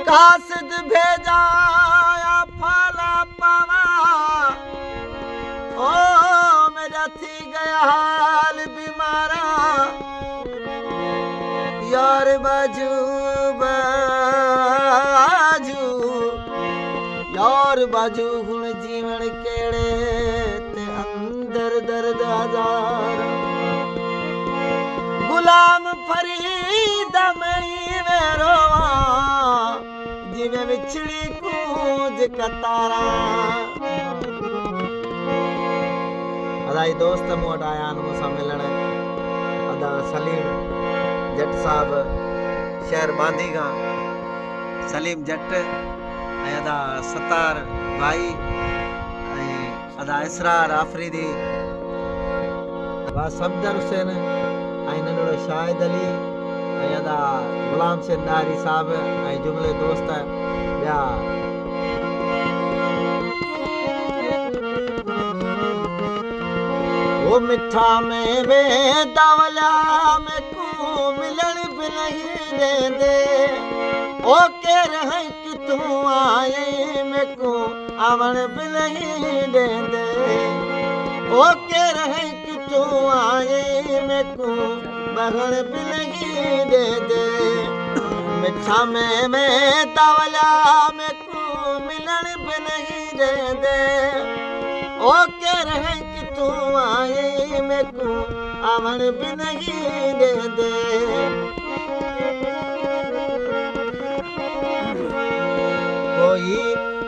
कासिद भेजा फला पावा ओ मेरा थी गया हाल बीमारा यार बाजू बाजू यार बाजू हुण जीवन केड़े ते अंदर दर्द हजार गुलाम फरीद मई में रोवा जिवे विछड़ी कूंज कतारा अदाई दोस्त मूं वटि आया आहिनि मूंसां मिलण अदा सलीम जट साहब शहर बांदी खां सलीम जट ऐं अदा सतार भाई ऐं अदा इसरार आफरीदी सफदर हुसैन ऐं नंढड़ो शाहिद अली ऐं अदा गुलाम सिंधारी साहब ऐं जुमले दोस्त ॿिया वो मिठा में वेंदा वलिया में को मिलण बि नहीं देंदे ओ केर है कि तू आए में को आवण बि नहीं देंदे ओ केर है कि तू आए में को बहण बि नहीं देंदे मिठा में वेंदा वलिया में को मिलण बि नहीं देंदे ओ केर है कि तू आए में को आवण बि नहीं देंदे कोई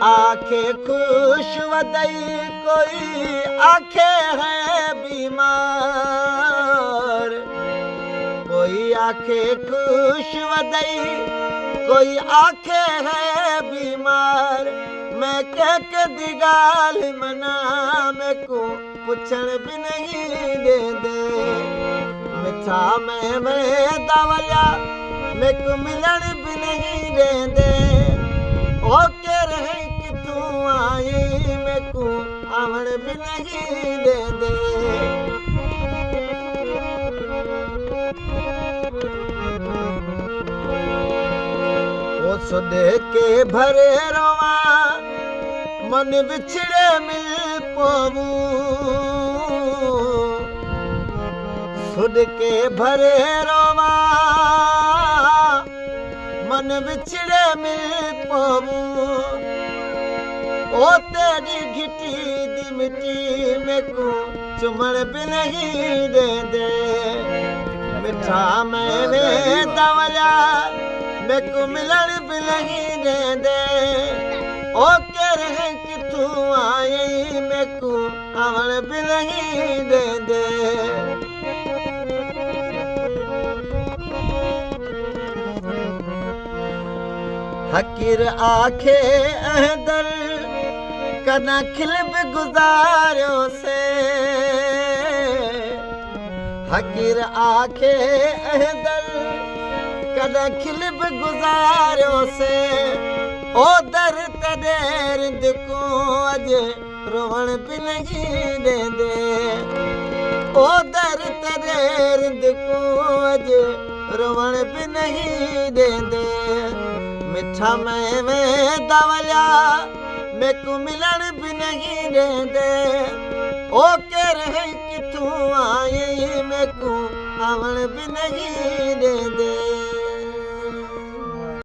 आखे खुश वदई कोई आखे है बीमार कोई आखे खुश वदई कोई आखे है बीमार मैं कह के दिगाल मना में को पुछण भी नहीं देंदे मिठा में दवलिया में को मिलण भी नहीं देंदे ओ केर है कि तू आई में को आवण भी नहीं देंदे ओ सुध के भरे रोवा मन बिछड़े मिल पवू सुध के भरे रोवा मन बिछड़े मिल पवू ओ तेरी घिटी दी मिट्टी में को चुमण भी नहीं देंदे मिठा में वेंदा वलिया में को मिलण भी नहीं देंदे ओ केर है कि तू आए में को आवण भी नहीं देंदे हकीर आखे अहदर कना खिल भी गुजारियो से हकीर आखे अहदर कना खिल भी गुजारियो से ओ दर तदेर को अज रोवण भी नहीं देंदे ओ दर तदेर को अज रोवण भी नहीं देंदे मिठा में वेंदा वलिया में को मिलण भी नहीं देंदे ओ केर है कि तू आए में को आवण भी नहीं देंदे